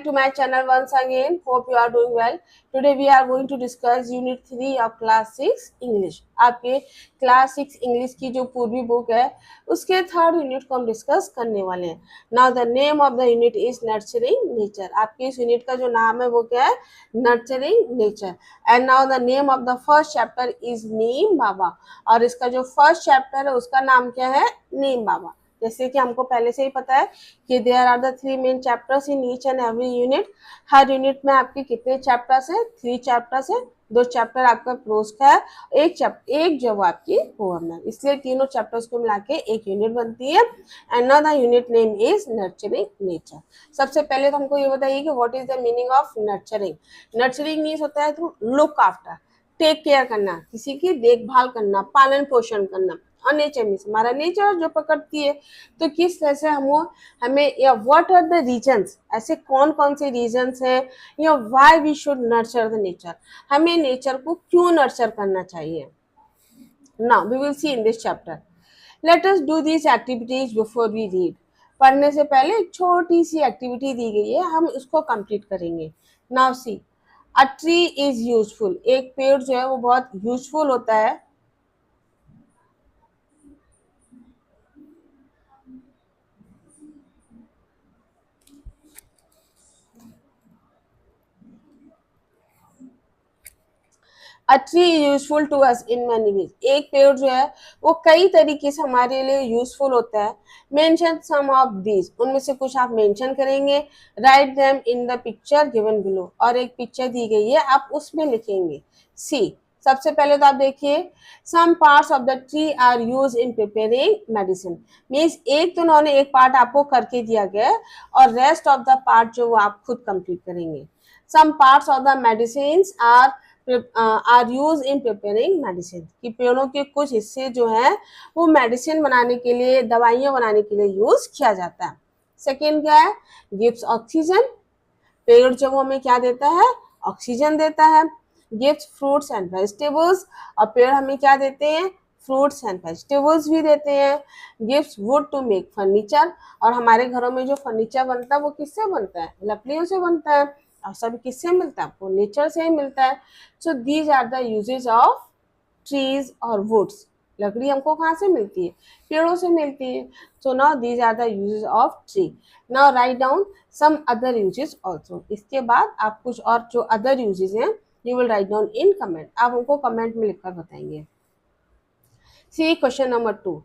to my channel once again. Hope you are doing well. Today we are going to discuss Unit 3 of Class 6 English. आपके Class 6 English की जो पूर्वी book है उसके third unit को हम discuss करने वाले हैं. Now the name of the unit is Nurturing Nature. आपके इस यूनिट का जो नाम है वो क्या है? Nurturing Nature. And now the name of the first chapter is नीम बाबा. और इसका जो फर्स्ट चैप्टर है उसका नाम क्या है? नीम बाबा. जैसे कि हमको पहले से ही पता है कि there are the 3 main chapters in each and every unit. हर यूनिट में आपके कितने चैप्टर्स है? 3 चैप्टर्स है. 2 चैप्टर आपका प्रोज का है, एक जो आपकी पोएम है. इसलिए तीनों चैप्टर्स को मिला के एक यूनिट बनती है. And now the unit name is nurturing nature. सबसे पहले तो हमको ये बताइए कि what is the meaning of nurturing. Nurturing means होता है to look after, take care करना, किसी की देखभाल करना, पालन पोषण करना. और नेचर मीन्स हमारा नेचर जो पकड़ती है. तो किस तरह से हमें या व्हाट आर द रीजंस, ऐसे कौन कौन से रीजंस हैं या why we should nurture the nature, हमें नेचर को क्यों नर्चर करना चाहिए. Now we will see in this chapter. Let us do this activities before we read. पढ़ने से पहले एक छोटी सी एक्टिविटी दी गई है, हम उसको कंप्लीट करेंगे. Now see, a tree is useful. एक पेड़ जो है वो बहुत यूजफुल होता है. A tree is useful to us in many ways. एक पेड़ जो है वो कई तरीके से हमारे लिए यूजफुल होता है. मेंशन सम ऑफ दीज, उनमें से कुछ आप मेंशन करेंगे. Write them in the picture given below, और एक पिक्चर दी गई है आप उसमें लिखेंगे. सी, सबसे पहले तो आप देखिए, some parts of the tree are use in preparing medicine. Means एक तो उन्होंने एक पार्ट आपको करके दिया गया है और रेस्ट ऑफ द पार्ट जो वो आप खुद कंप्लीट करेंगे. Some parts of the medicine are use in preparing medicine, कि पेड़ों के कुछ हिस्से जो हैं वो मेडिसिन बनाने के लिए, दवाइयाँ बनाने के लिए यूज किया जाता है. सेकेंड क्या है? Gives oxygen. पेड़ जो वो हमें क्या देता है? ऑक्सीजन देता है. गिव्स फ्रूट्स एंड वेजिटेबल्स, और पेड़ हमें क्या देते हैं? फ्रूट्स एंड वेजिटेबल्स भी देते हैं. Gives wood to make furniture, और हमारे घरों में जो फर्नीचर बनता है वो किससे बनता है? लकड़ियों से बनता है. और सब किससे मिलता है? आपको नेचर से ही मिलता है. So these are the uses of trees और वुड्स. लकड़ी हमको कहाँ से मिलती है? पेड़ों से मिलती है. So now these are the uses of tree. Now write down some other uses also. इसके बाद आप कुछ और जो अदर यूजेस हैं you will write down in comment. आप हमको कमेंट में लिखकर बताएंगे. See question number 2.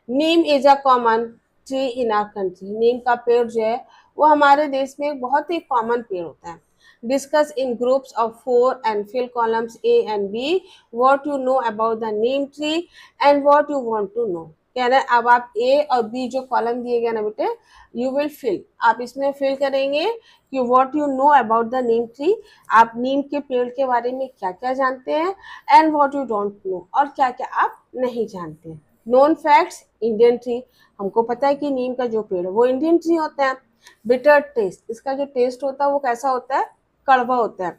Neem is a common tree in our country. नीम का पेड़ जो है वो हमारे देश में बहुत ही कॉमन पेड़ होता है. Discuss in groups of 4 and fill columns A and B what you know about the neem tree and what you want to know. कह रहे हैं अब आप A और B जो कॉलम दिए गए ना बेटे, यू विल फिल, आप इसमें फिल करेंगे कि what you know about the neem tree, आप नीम के पेड़ के बारे में क्या क्या जानते हैं, and what you don't know, और क्या क्या आप नहीं जानते हैं. नोन फैक्ट्स, इंडियन ट्री, हमको पता है कि नीम का जो पेड़ है वो इंडियन ट्री होता है. बिटर टेस्ट, इसका जो टेस्ट होता है वो कैसा होता है? कड़वा होता है.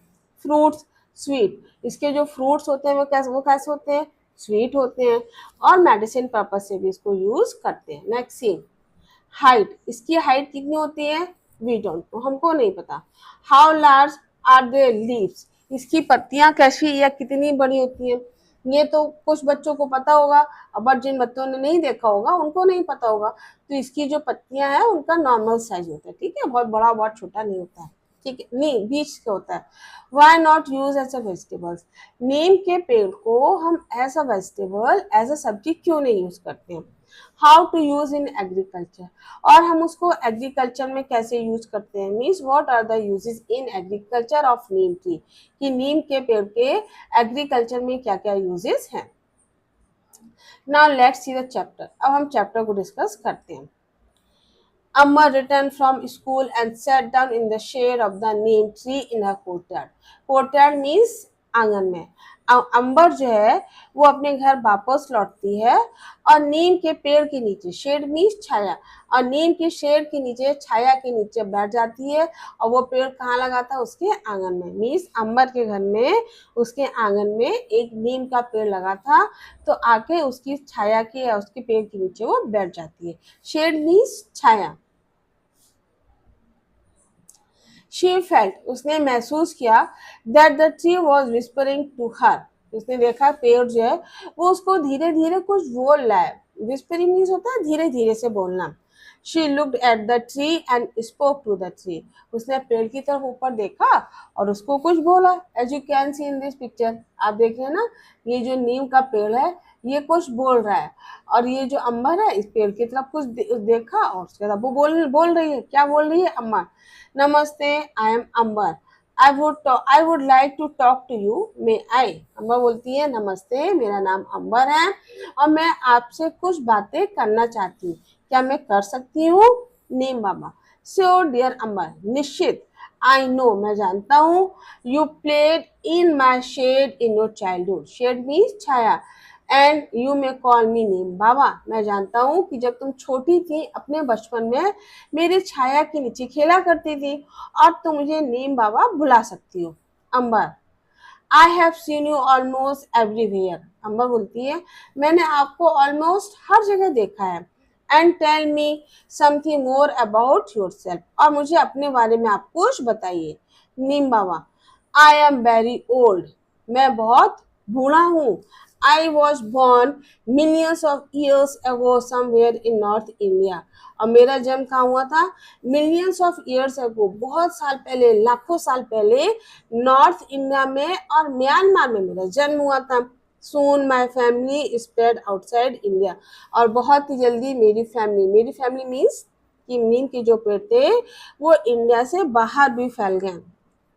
फ्रूट्स स्वीट, इसके जो फ्रूट्स होते हैं वो कैसे होते हैं? स्वीट होते हैं. और मेडिसिन पर्पज से भी इसको यूज करते हैं. नेक्स्ट सी, हाइट, इसकी हाइट कितनी होती है? वी डोंट नो, हमको नहीं पता. How large are their leaves, इसकी पत्तियां कैसी या कितनी बड़ी होती हैं? ये तो कुछ बच्चों को पता होगा, बट जिन बच्चों ने नहीं देखा होगा उनको नहीं पता होगा. तो इसकी जो पत्तियां हैं उनका नॉर्मल साइज होता है. ठीक है, बहुत बड़ा बहुत छोटा नहीं होता है. ठीक है, नहीं बीच का होता है. Why not use as a vegetables, नीम के पेड़ को हम as a vegetable, as a sabzi क्यों नहीं यूज करते हैं? How to use in agriculture, और हम उसको एग्रीकल्चर में कैसे यूज करते हैं? Means what are the uses in agriculture of neem tree, कि नीम के पेड़ के एग्रीकल्चर में क्या क्या यूजेस हैं. Now let's see the chapter. अब हम चैप्टर को डिस्कस करते हैं. Amma returned from school and sat down in the shade of the neem tree in her courtyard. Courtyard means आंगन में. अंबर जो है वो अपने घर वापस लौटती है और नीम के पेड़ के नीचे, शेड मीन्स छाया, और नीम के शेड के नीचे, छाया के नीचे बैठ जाती है. और वो पेड़ कहाँ लगा था? उसके आंगन में. मीन्स अंबर के घर में, उसके आंगन में एक नीम का पेड़ लगा था, तो आके उसकी छाया के या उसके पेड़ के नीचे वो बैठ जाती है. शेड मीन्स छाया. शी फेल्ट, उसने महसूस किया, that the tree was whispering to her, उसने देखा पेड़ जो है वो उसको धीरे धीरे कुछ बोल रहा है। विस्परिंग मीन्स होता है धीरे धीरे से बोलना। She looked at the tree and spoke to the tree, उसने पेड़ की तरफ ऊपर देखा और उसको कुछ बोला। As you can see in this picture, आप देख रहे हैं ना, ये जो नीम का पेड़ है ये कुछ बोल रहा है, और ये जो अम्बर है इस पेड़ की तरफ कुछ देखा और उसके बाद वो बोल रही है। क्या बोल रही है Amber? Namaste, I am Amber, I would like to talk to you, may I. Amber बोलती है नमस्ते, मेरा नाम अम्बर है और मैं आपसे कुछ बातें करना चाहती हूँ, क्या मैं कर सकती हूँ? नीम बाबा, श्योर डियर अम्बर, निश्चित। आई नो, मैं जानता हूँ। You played in my shade in your childhood, shade means छाया, and you may call me Neem Baba, मैं जानता हूँ कि जब तुम छोटी थी अपने बचपन में मेरी छाया के नीचे खेला करती थी और तुम मुझे नीम बाबा बुला सकती हो। Amber, I have seen you almost everywhere, Amber बोलती है मैंने आपको ऑलमोस्ट हर जगह देखा है। And tell me something more about yourself, और मुझे अपने बारे में आप कुछ बताइए। Neem Baba, I am very old, मैं बहुत बूढ़ा हूँ। I was born millions of years ago somewhere in North India, और मेरा जन्म कहाँ हुआ था? मिलियंस ऑफ ईयर्स अगो, बहुत साल पहले, लाखों साल पहले नॉर्थ इंडिया में और म्यांमार में मेरा जन्म हुआ था। Soon my family spread outside India, और बहुत ही जल्दी मेरी फैमिली मीन्स कि नीम के जो पेड़ थे वो इंडिया से बाहर भी फैल गए।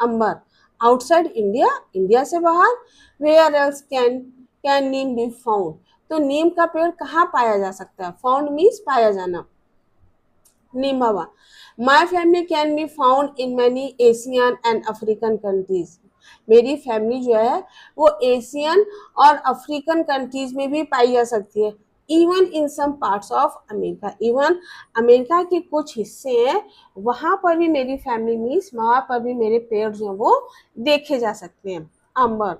अंबर, आउटसाइड इंडिया, इंडिया से बाहर, where else can neem be found, तो नीम का पेड़ कहाँ पाया जा सकता है? फाउंड मीन्स पाया जाना। Neem Baba, my family can be found in many Asian and African countries, मेरी फैमिली जो है वो एशियन और अफ्रीकन कंट्रीज में भी पाई जा सकती है। Even in some parts of America, even America के कुछ हिस्से हैं वहां पर भी मेरी फैमिली मीन्स वहां पर भी मेरे पेड़ जो है वो देखे जा सकते हैं। अंबर,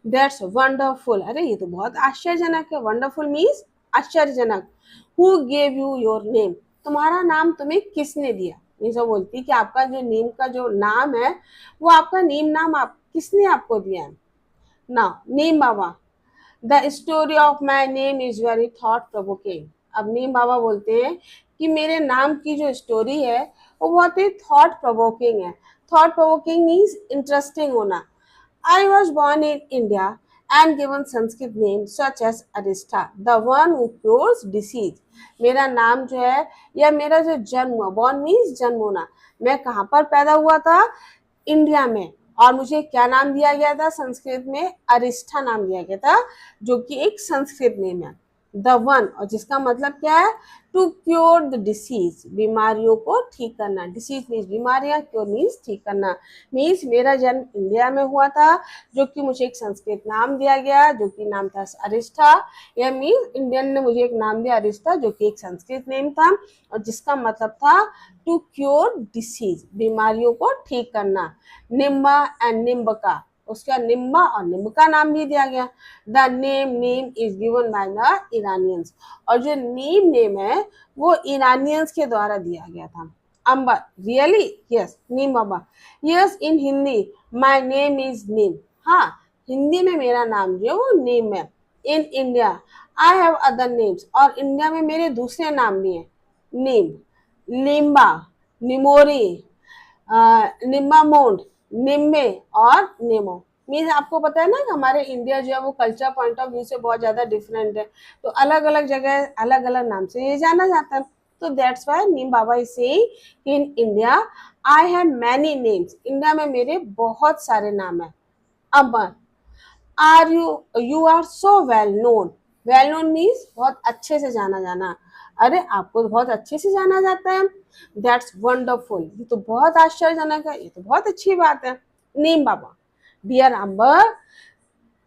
दैट्स वंडरफुल, अरे ये तो बहुत आश्चर्यजनक है। वंडरफुल मीन्स आश्चर्यजनक। Who gave you your name, तुम्हारा नाम तुम्हें किसने दिया? ये जो बोलती कि आपका जो नेम का जो नाम है वो आपका नेम नाम आप किसने आपको दिया है? Now Neem Baba, the story of my name is very thought provoking, अब नीम बाबा बोलते हैं कि मेरे नाम की जो स्टोरी है वो बहुत ही थॉट प्रोवोकिंग है। थॉट प्रोवोकिंग मीन्स इंटरेस्टिंग होना। I was born in India and given Sanskrit names such as Arista, the one who cures disease. मेरा नाम जो है या मेरा जो जन्म हुआ, born means जन्म होना, मैं कहाँ पर पैदा हुआ था? इंडिया में, और मुझे क्या नाम दिया गया था? संस्कृत में अरिष्ठा नाम दिया गया था, जो कि एक संस्कृत नेम है। द वन, और जिसका मतलब क्या है? टू क्योर द डिसीज, बीमारियों को ठीक करना। डिसीज मीन्स बीमारियां, क्योर मीन्स ठीक करना। मीन्स मेरा जन्म इंडिया में हुआ था, जो कि मुझे एक संस्कृत नाम दिया गया जो कि नाम था अरिष्ठा। यह मीन्स इंडियन ने मुझे एक नाम दिया अरिष्ठा, जो कि एक संस्कृत नेम था और जिसका मतलब था टू क्योर डिसीज, बीमारियों को ठीक करना। निम्बा एंड निम्बका, उसका निम्बा और निम्बका नाम भी दिया गया। The name is given by the Iranians, और जो नेम है वो ईरानियंस के द्वारा दिया गया था। Amber, really? Yes. Neem Baba, yes in Hindi my name is Neem, हाँ हिंदी में मेरा नाम जो वो नीम है। In India I have other names, और इंडिया में मेरे दूसरे नाम भी हैं। नीम, निम्बा, निमोरी, निम्बामोंड, निम्बे और नेमो। मीन्स आपको पता है ना कि हमारे इंडिया जो है वो कल्चर पॉइंट ऑफ व्यू से बहुत ज्यादा डिफरेंट है, तो अलग अलग जगह अलग अलग नाम से ये जाना जाता है। तो that's why Neem Baba is saying in India I have many names, India में मेरे बहुत सारे नाम है। Amar, are you are so well known, well known means बहुत अच्छे से जाना जाना, अरे आपको तो बहुत अच्छे से जाना जाता है। दैट्स वंडरफुल, ये तो बहुत आश्चर्यजनक है, ये तो बहुत अच्छी बात है। Neem Baba, dear Amber,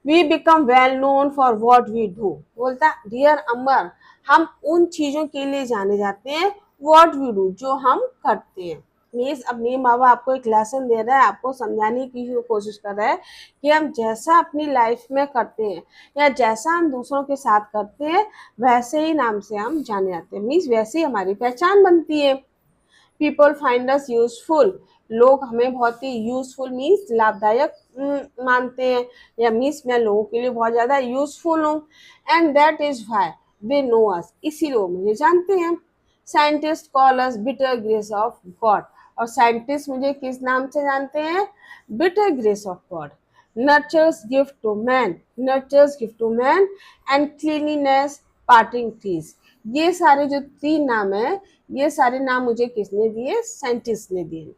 we become well known for what we do, बोलता डियर अंबर, हम उन चीजों के लिए जाने जाते हैं वॉट वी डू, जो हम करते हैं। मीन्स अब नीम बाबा आपको एक लेसन दे रहा है, आपको समझाने की कोशिश कर रहा है कि हम जैसा अपनी लाइफ में करते हैं या जैसा हम दूसरों के साथ करते हैं वैसे ही नाम से हम जाने जाते हैं, मीन्स वैसे ही हमारी पहचान बनती है। पीपल फाइंड अस यूजफुल, लोग हमें बहुत ही यूजफुल मीन्स लाभदायक मानते हैं, या मीन्स मैं लोगों के लिए बहुत ज़्यादा यूजफुल हूँ, and that is why they know us, इसीलिए वो मुझे जानते हैं। Scientist call us bitter grace of God, और साइंटिस्ट मुझे किस नाम से जानते हैं? Bitter grace of God. Nurtures gift to man, nurtures gift to man and cleanliness parting trees, ये सारे जो 3 नाम है, ये सारे नाम मुझे किसने दिए? साइंटिस्ट ने दिए।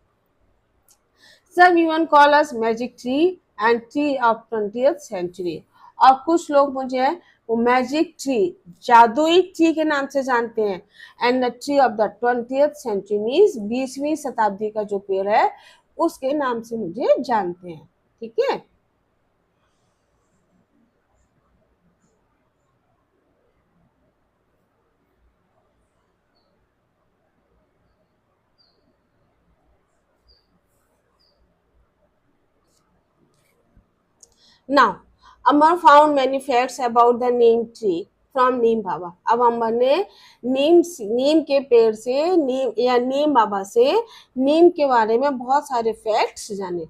Some even call us magic tree and tree of 20th century, और कुछ लोग मुझे वो मैजिक ट्री, जादुई ट्री के नाम से जानते हैं। And the tree of the 20th century means 20वीं शताब्दी का जो पेड़ है उसके नाम से मुझे जानते हैं। ठीक है। Now, Amar found many facts about the neem tree from नीम बाबा। अब अमर ने नीम के पेड़ से, नीम बाबा से नीम के बारे में बहुत सारे फैक्ट्स जाने।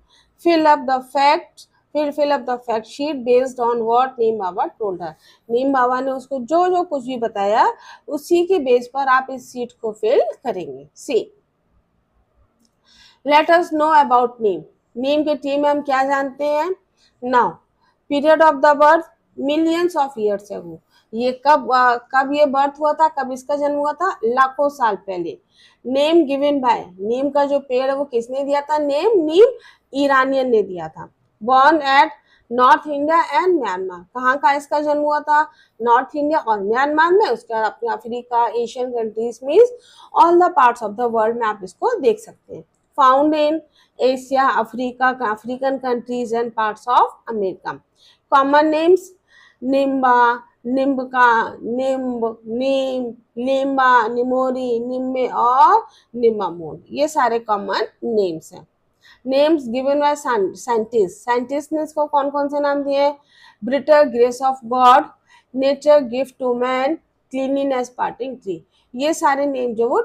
Fill up the fact sheet based on what Neem Baba told her. Neem Baba ने उसको जो जो कुछ भी बताया उसी के बेस पर आप इस शीट को फिल करेंगे। सी, लेट अस नो अबाउट नीम। नीम के ट्री में हम क्या जानते हैं? Now, period of the birth millions of years ago, ये कब ये बर्थ हुआ था, कब इसका जन्म हुआ था? लाखों साल पहले। नेम गिवन बाय, नीम का जो पेड़ है वो किसने दिया था नेम? नीम ईरानियन ने दिया था। Born at north India and Myanmar, कहाँ का इसका जन्म हुआ था? नॉर्थ इंडिया और म्यांमार में। उसके बाद अपने Africa, Asian countries means all the parts of the world में आप इसको देख सकते हैं। Found in Asia, Africa, African countries and parts of America. Common names nimba, nimbaka, nimb, neem, limba, nimori, nimme और निम्बामोन, ये सारे कॉमन नेम्स हैं। नेम्स गिवन बाय साइंटिस्ट ने इसको कौन कौन से नाम दिए? Bitter grace of God, nature gift to man, cleanliness parting tree, ये सारे नेम जो वो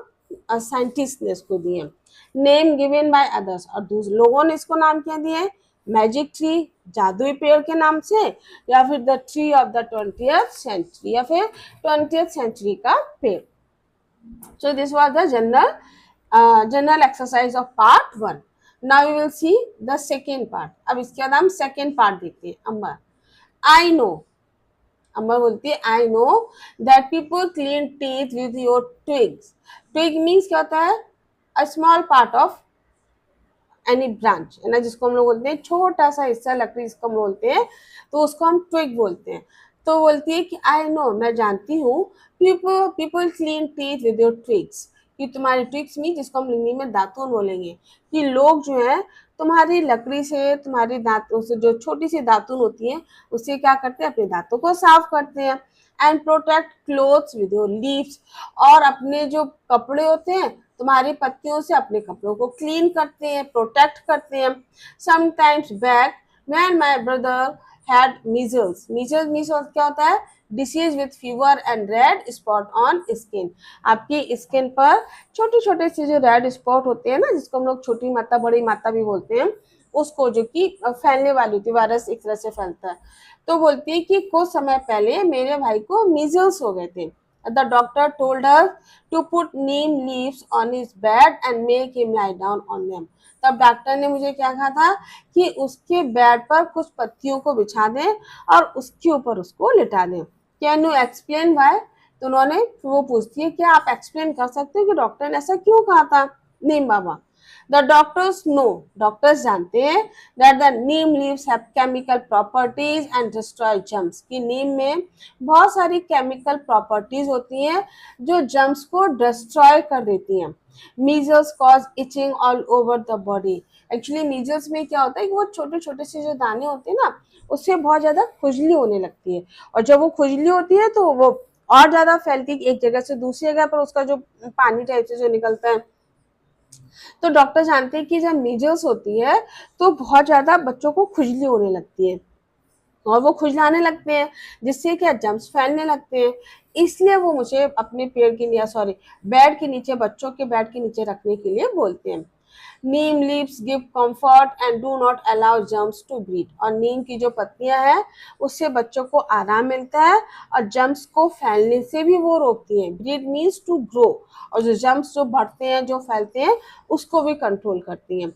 साइंटिस्ट ने इसको दिए। नेम गिवन बाय अदर्स, और दूसरे लोगों ने इसको नाम क्या दिए? मैजिक ट्री, जादुई पेड़ के नाम से, या फिर the tree of the 20th century, या फिर 20th सेंचुरी का पेड़। So this was the general exercise of part 1. Now we will see the second part. अब इसके बाद हम second part देखते हैं। अम्बर, I know, अम्बर बोलती है I know that people clean teeth with your twigs. Twig means क्या होता है? A small part of any branch है ना, जिसको हम लोग बोलते हैं छोटा सा हिस्सा लकड़ी जिसको हम बोलते हैं, तो उसको हम ट्विग बोलते हैं। तो बोलती है कि आई नो, मैं जानती हूँ, people clean teeth with your twigs, कि तुम्हारी ट्विग्स मीन जिसको हम हिंदी में दातून बोलेंगे, कि लोग जो है तुम्हारी लकड़ी से, तुम्हारी दांतों से, जो छोटी सी दातून होती है उससे क्या करते हैं? अपने दांतों को साफ करते हैं। And protect clothes with your leaves, और अपने जो कपड़े होते हैं तुम्हारी पत्तियों से अपने कपड़ों को क्लीन करते हैं, प्रोटेक्ट करते हैं। Sometimes back when my brother had measles, measles means क्या होता है? Disease with fever and red spot on skin, आपकी स्किन पर छोटे छोटे से जो रेड स्पॉट होते हैं ना, जिसको हम लोग छोटी माता बड़ी माता भी बोलते हैं, उसको, जो कि फैलने वाली होती है, वायरस एक तरह से फैलता है। तो बोलती है कि कुछ समय पहले मेरे भाई को मीजल्स हो गए थे। The doctor told her to put neem leaves on his bed and make him lie down on them. तब डॉक्टर ने मुझे क्या कहा था कि उसके बेड पर कुछ पत्तियों को बिछा दें और उसके ऊपर उसको लिटा दें। Can you explain why? तो उन्होंने, वो पूछती है क्या आप एक्सप्लेन कर सकते हो कि डॉक्टर ने ऐसा क्यों कहा था? नीम बाबा, द डॉक्टर्स नो, डॉक्टर्स जानते हैं that the Neem leaves have chemical properties and destroy germs, कि नीम में बहुत सारी केमिकल प्रॉपर्टीज होती हैं जो जर्म्स को डिस्ट्रॉय कर देती हैं। Measles cause itching all over the body, actually measles में क्या होता है कि वो छोटे छोटे से जो दाने होते हैं ना, उससे बहुत ज्यादा खुजली होने लगती है, और जब वो खुजली होती है तो वो और ज्यादा फैलती है, एक जगह से दूसरी जगह पर उसका जो पानी टाइप से जो निकलता है। तो डॉक्टर जानते हैं कि जब मीजल्स होती है तो बहुत ज्यादा बच्चों को खुजली होने लगती है और वो खुजलाने लगते हैं, जिससे क्या जर्म्स फैलने लगते हैं। इसलिए वो मुझे अपने पेड़ के लिए, सॉरी, बेड के नीचे, बच्चों के बेड के नीचे रखने के लिए बोलते हैं। Neem leaves give comfort and do not allow germs to breed. और नीम की जो पत्तियां हैं उससे बच्चों को आराम मिलता है और जर्म्स को फैलने से भी वो रोकती हैं। ब्रीड मीन्स टू ग्रो, और जो जर्म्स जो बढ़ते हैं जो फैलते हैं उसको भी कंट्रोल करती हैं।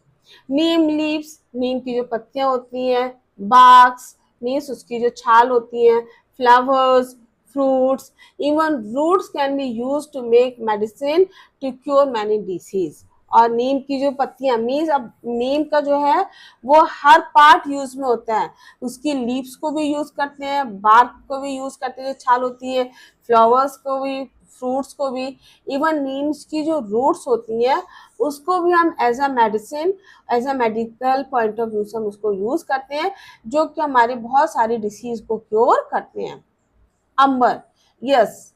नीम लीव्स, नीम की जो पत्तियां होती हैं, बार्क्स मीन्स उसकी जो छाल होती है, flowers, fruits, even roots can be used to make medicine to cure many disease। और नीम की जो पत्तियां मीन्स, अब नीम का जो है वो हर पार्ट यूज में होता है। उसकी लीव्स को भी यूज करते हैं, बार्क को भी यूज करते हैं जो छाल होती है, फ्लावर्स को भी, फ्रूट्स को भी, इवन नीम्स की जो रूट्स होती हैं उसको भी हम as a medicine, as a medical point of view से हम उसको यूज करते हैं, जो कि हमारी बहुत सारी डिसीज को क्योर करते हैं। Amber, yes,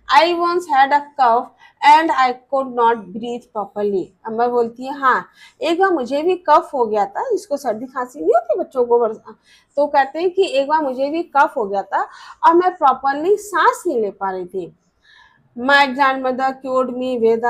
I once had a cough and I could not breathe properly. Amber बोलती है हाँ, एक बार मुझे भी कफ हो गया था, जिसको सर्दी खांसी नहीं होती बच्चों को, तो कहते हैं कि एक बार मुझे भी कफ हो गया था और मैं प्रॉपरली सांस नहीं ले पा रही थी। My grandmother cured me with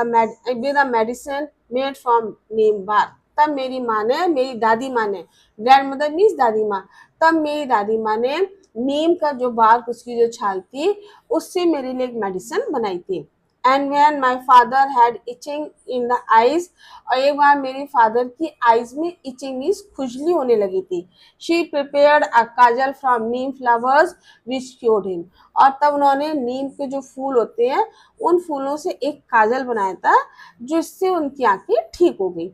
a medicine made from neem bark. तब मेरी माँ ने, मेरी दादी माँ ने, ग्रैंड मदर मीन्स दादी माँ, तब मेरी दादी माँ ने नीम का जो बार्क, उसकी जो छाल थी, उससे मेरे लिए एक मेडिसिन बनाई थी। And when my father had itching in the eyes, और एक बार मेरे फादर की आईज में इचिंग मीन्स खुजली होने लगी थी, she prepared a Kajal from Neem flowers which cured him. और तब उन्होंने नीम के जो फूल होते हैं उन फूलों से एक काजल बनाया था जिससे उनकी आंखें ठीक हो गई।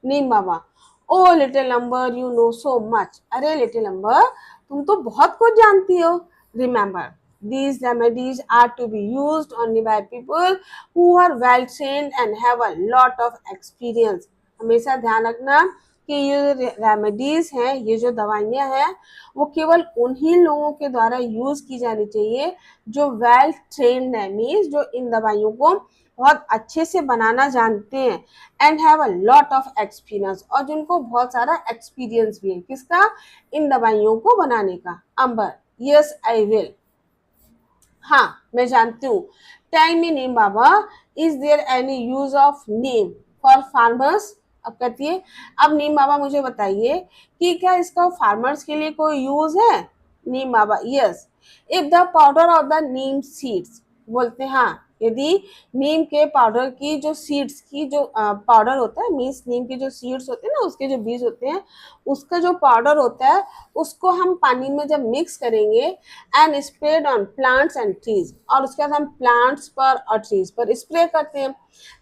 Neem Baba, oh little Amber you know so much. अरे लिटिल अम्बर, तुम तो बहुत कुछ जानती हो। Remember, these remedies are to be used only by people who are well trained and have a lot of experience। हमेशा ध्यान रखना कि ये रेमेडीज हैं, ये जो दवाइयाँ हैं, वो केवल उन्हीं लोगों के द्वारा यूज की जानी चाहिए जो वेल ट्रेन्ड है, मीन्स जो इन दवाइयों को बहुत अच्छे से बनाना जानते हैं, and have a lot of experience, और जिनको बहुत सारा एक्सपीरियंस भी है किसका, इन दवाइयों को बनाने का। अंबर, यस आई विल, हाँ मैं जानती हूँ। Tell me Neem Baba, is there any use of neem for farmers. अब कहती है, अब नीम बाबा मुझे बताइए कि क्या इसका फार्मर्स के लिए कोई यूज है। Neem Baba, yes, if the powder of the neem seeds, बोलते हैं हाँ, यदि नीम के पाउडर की जो सीड्स की जो पाउडर होता है, मीन्स नीम के जो सीड्स होते हैं ना, उसके जो बीज होते हैं, उसका जो पाउडर होता है उसको हम पानी में जब मिक्स करेंगे and spread on plants and trees, और उसके बाद हम प्लांट्स पर और ट्रीज पर स्प्रे करते हैं।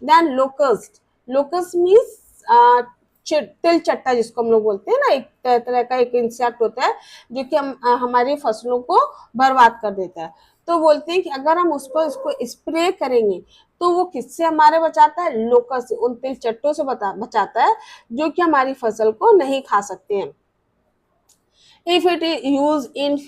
देन लोकस्ट, लोकस्ट मीन्स तिल चट्टा जिसको हम लोग बोलते हैं ना, एक तरह का एक इंसेक्ट होता है जो कि हमारी फसलों को बर्बाद कर देता है। तो बोलते हैं कि अगर हम उस पर उसको स्प्रे करेंगे तो वो किससे हमारे बचाता है, लोकस्ट से, उन तिल चट्टों से बचाता है जो कि हमारी फसल को नहीं खा सकते हैं। If it is use in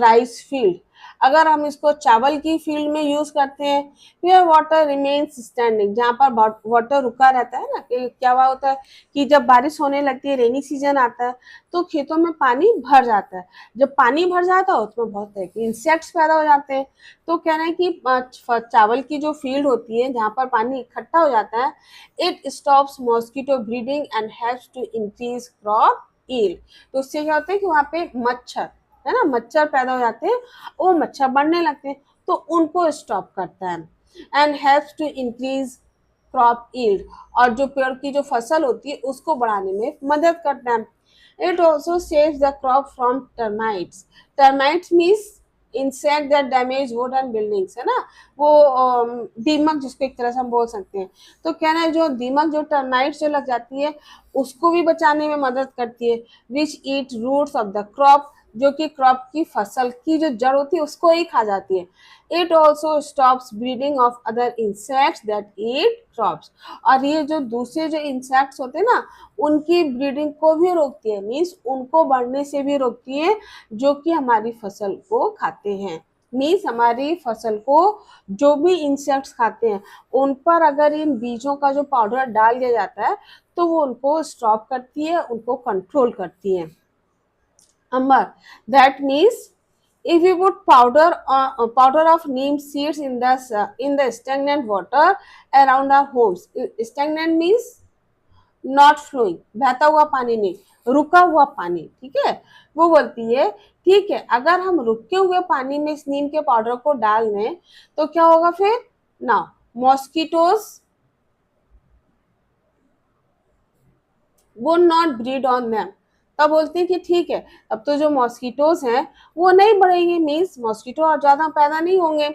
rice field, अगर हम इसको चावल की फील्ड में यूज करते हैं, वेयर वाटर रिमेन्स स्टैंडिंग, जहाँ पर वाटर रुका रहता है ना, क्या हुआ होता है कि जब बारिश होने लगती है, रेनी सीजन आता है, तो खेतों में पानी भर जाता है। जब पानी भर जाता है उसमें बहुत तरह के इंसेक्ट्स पैदा हो जाते हैं। तो कह रहे हैं कि चावल की जो फील्ड होती है जहाँ पर पानी इकट्ठा हो जाता है, it stops mosquito breeding and helps to increase crop yield. तो उससे क्या होता है कि वहाँ पे मच्छर है ना, मच्छर पैदा हो जाते हैं, वो मच्छर बढ़ने लगते हैं, तो उनको स्टॉप करता है। And helps to increase crop yield, और जो पेड़ की जो फसल होती है उसको बढ़ाने में मदद करता है। It also saves the crop from termites. Termites means insect that damage would and buildings, है ना, वो दीमक जिसको एक तरह से हम बोल सकते हैं। तो क्या है, जो दीमक, जो टर्माइट्स जो लग जाती है उसको भी बचाने में मदद करती है। विच ईट रूट्स ऑफ द क्रॉप, जो कि क्रॉप की फसल की जो जड़ होती है उसको ही खा जाती है। It also stops breeding of other insects that eat crops, और ये जो दूसरे जो इंसेक्ट्स होते हैं ना उनकी ब्रीडिंग को भी रोकती है, मीन्स उनको बढ़ने से भी रोकती है जो कि हमारी फसल को खाते हैं। मीन्स हमारी फसल को जो भी इंसेक्ट्स खाते हैं उन पर अगर इन बीजों का जो पाउडर डाल दिया जाता है तो वो उनको स्टॉप करती है, उनको कंट्रोल करती है। Amar, that means if we put powder of neem seeds in the stagnant water around our homes, stagnant means not flowing, बहता हुआ पानी नहीं, रुका हुआ पानी, ठीक है। वो बोलती है ठीक है, अगर हम रुके हुए पानी में इस नीम के पाउडर को डाल दें तो क्या होगा फिर, ना मॉस्किटोज वो नॉट ब्रीड ऑन देम। तब बोलते हैं कि ठीक है, अब तो जो मॉस्किटोज हैं वो नहीं बढ़ेंगे, मीन्स मॉस्किटो और ज्यादा पैदा नहीं होंगे।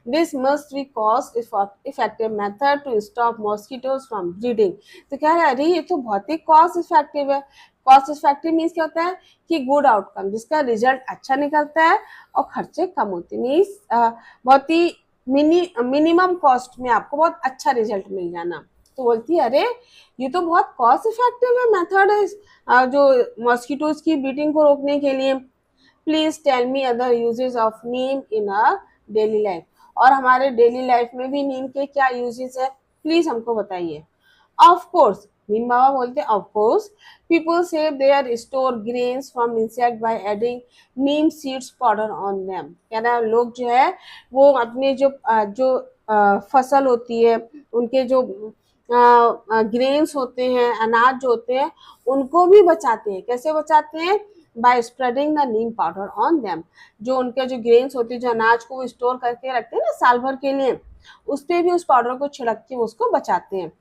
This must be cost effective method to stop mosquitoes from breeding. तो कह रहे हैं अरे ये तो बहुत ही कॉस्ट इफेक्टिव है। कॉस्ट इफेक्टिव मीन्स क्या होता है कि गुड आउटकम, जिसका रिजल्ट अच्छा निकलता है और खर्चे कम होते हैं, मीन्स बहुत ही मिनिमम कॉस्ट में आपको बहुत अच्छा रिजल्ट मिल जाना। तो बोलती है अरे ये तो बहुत कॉस्ट इफेक्टिव है मेथड है जो मॉस्किटोज की बीटिंग को रोकने के लिए। Please tell me other uses of neem in a daily life. और हमारे डेली लाइफ में भी नीम के क्या यूजेस है, प्लीज हमको बताइए। ऑफ कोर्स, नीम बाबा बोलते हैं of course people save their store grains from insect by adding Neem seeds powder on them. कह रहा है लोग जो है वो अपने जो फसल होती है, उनके जो ग्रेन्स होते हैं, अनाज जो होते हैं, उनको भी बचाते हैं। कैसे बचाते हैं, by spreading the neem powder on them. जो उनके जो ग्रेन्स होते हैं, जो अनाज को स्टोर करके रखते हैं ना साल भर के लिए, उस पर भी उस पाउडर को छिड़क के उसको बचाते हैं।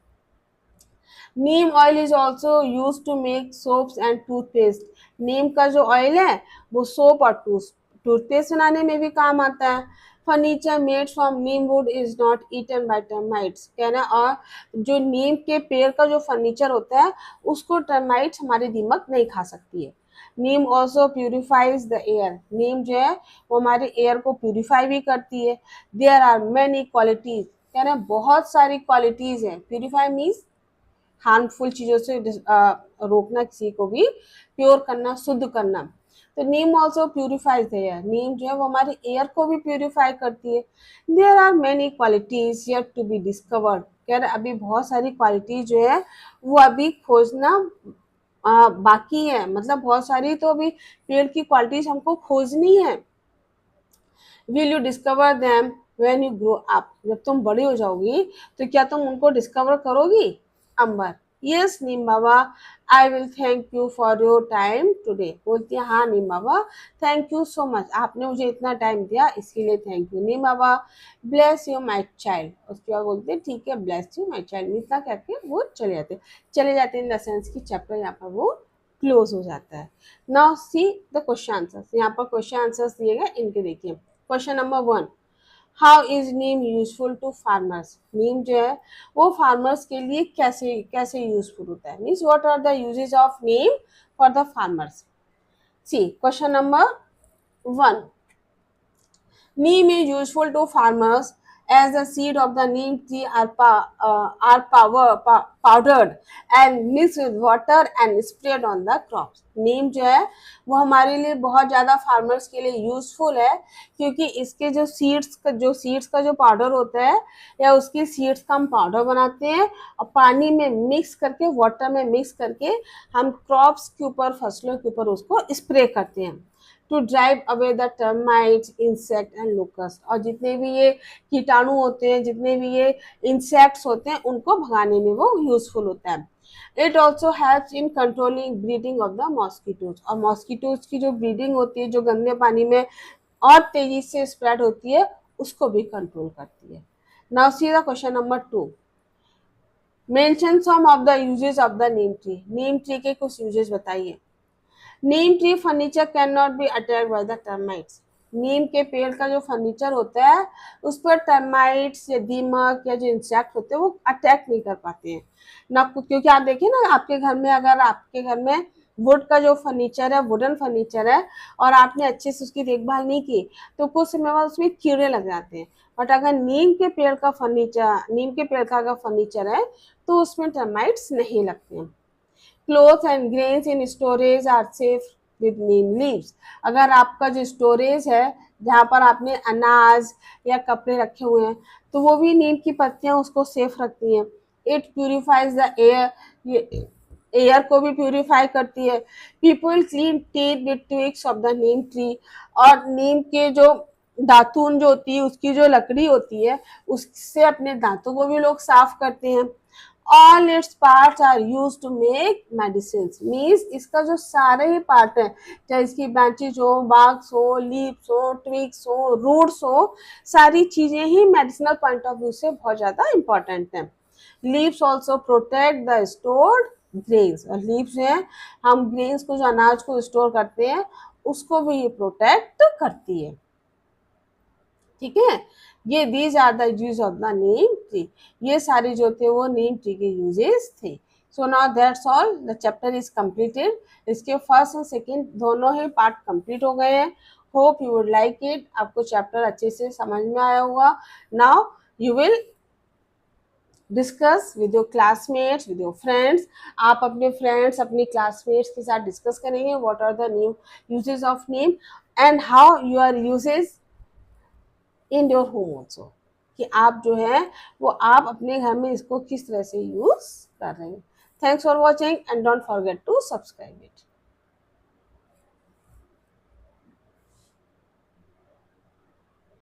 Neem oil is also use to make soaps and toothpaste. Neem का जो ऑयल है वो सोप और टूथपेस्ट बनाने में भी काम आता है। Furniture made from neem wood is not eaten by termites. कहना, और जो नीम के पेड़ का जो फर्नीचर होता है उसको टर्माइट्स हमारी दीमक नहीं खा सकती है। नीम ऑल्सो प्यूरिफाइज द एयर। नीम जो है वो हमारे एयर को प्यूरिफाई भी करती है। There are many qualities. कह रहे हैं बहुत सारी क्वालिटीज हैं। प्यूरिफाई मीन्स हार्मफुल चीजों से रोकना, किसी को भी प्योर करना, शुद्ध करना। तो नीम ऑल्सो प्यूरिफाइज द एयर। नीम जो है वो हमारे एयर को भी प्यूरिफाई करती है। There are many qualities yet to be discovered. यार अभी बहुत सारी क्वालिटीज जो है वो अभी खोजना बाकी है, मतलब बहुत सारी तो अभी पेड़ की क्वालिटीज हमको खोजनी है। Will you discover them when you grow up. जब तुम बड़ी हो जाओगी तो क्या तुम उनको डिस्कवर करोगी। Ambar, yes Neem Baba, I will thank you for your time today. बोलती है हाँ Neem Baba, thank you so much, आपने मुझे इतना टाइम दिया इसके लिए thank you Neem Baba. Bless you my child. उसके बाद बोलते हैं ठीक है, ब्लेस यू माई चाइल्ड, इतना करके वो चले जाते हैं इन द सेंस की चैप्टर यहाँ पर वो क्लोज हो जाता है। Now see the question answers. यहाँ पर क्वेश्चन आंसर्स दिए गए, इनके देखिए। Question number 1, how is neem useful to farmers. Neem जो है वो फार्मर्स के लिए कैसे कैसे यूजफुल होता है, means what are the usages of neem for the farmers. See question number 1, neem is useful to farmers as the seed of the neem tree are powdered and mixed with water and sprayed on the crops. नीम जो है वो हमारे लिए बहुत ज़्यादा farmers के लिए useful है, क्योंकि इसके जो सीड्स का जो पाउडर होता है या उसकी सीड्स का हम पाउडर बनाते हैं और पानी में मिक्स करके, वाटर में मिक्स करके हम क्रॉप्स के ऊपर, फसलों के ऊपर उसको स्प्रे करते हैं to drive away the termites, insect and locust. और जितने भी ये कीटाणु होते हैं, जितने भी ये इंसेक्ट्स होते हैं, उनको भगाने में वो यूजफुल होता है। It also helps in controlling breeding of the mosquitoes. और मॉस्किटोज की जो ब्रीडिंग होती है, जो गंदे पानी में और तेजी से स्प्रेड होती है, उसको भी कंट्रोल करती है। Now see the question number 2, mention some of the uses of the neem tree. Neem tree के कुछ यूजेस बताइए। Neem tree furniture can not be attacked by the termites. Neem के पेड़ का जो फर्नीचर होता है उस पर टर्माइट्स या दीमक या जो इंसेक्ट होते हैं वो अटैक नहीं कर पाते हैं ना, क्योंकि आप देखिए ना आपके घर में, अगर आपके घर में वुड का जो फर्नीचर है, वुडन फर्नीचर है, और आपने अच्छे से उसकी देखभाल नहीं की तो कुछ समय बाद उसमें कीड़े लग जाते हैं। बट अगर नीम के पेड़ का अगर फर्नीचर है तो उसमें टर्माइट्स नहीं लगते हैं। Cloth and grains in storage are safe with neem leaves. अगर आपका जो स्टोरेज है जहाँ पर आपने अनाज या कपड़े रखे हुए हैं तो वो भी नीम की पत्तियां उसको सेफ रखती हैं। इट प्यूरिफाइज द एयर, ये एयर को भी प्यूरिफाई करती है। People clean teeth with twigs of the neem tree. और नीम के जो दातून जो होती है, उसकी जो लकड़ी होती है, उससे अपने दांतों को भी लोग साफ करते हैं। All its parts are use to make medicine, means इसका जो सारे ही पार्ट है, चाहे इसकी ब्रांचेज हो, बाग्स हो, लीव्स हो, ट्विग्स हो, रूट्स हो, सारी चीजें ही मेडिसिनल पॉइंट ऑफ व्यू से बहुत ज्यादा इंपॉर्टेंट है। Leaves also protect the stored grains, और लीव्स जो है हम ग्रेन्स को, जो अनाज को स्टोर करते हैं, उसको भी ये प्रोटेक्ट करती है। ठीक है, ये these are the use of the neem tree, ये सारे जो थे वो नीम ट्री के यूजेस थे। So now that's all, the chapter is completed. इसके फर्स्ट और सेकेंड दोनों ही पार्ट कंप्लीट हो गए हैं। Hope you would like it, आपको चैप्टर अच्छे से समझ में आया होगा। Now you will discuss with your classmates, with your friends, आप अपने फ्रेंड्स, अपनी क्लासमेट्स के साथ डिस्कस करेंगे what are the new uses of name and how you are uses in your home also, कि आप जो है वो आप अपने घर में इसको किस तरह से यूज कर रहे हैं। Thanks for watching and don't forget to subscribe it.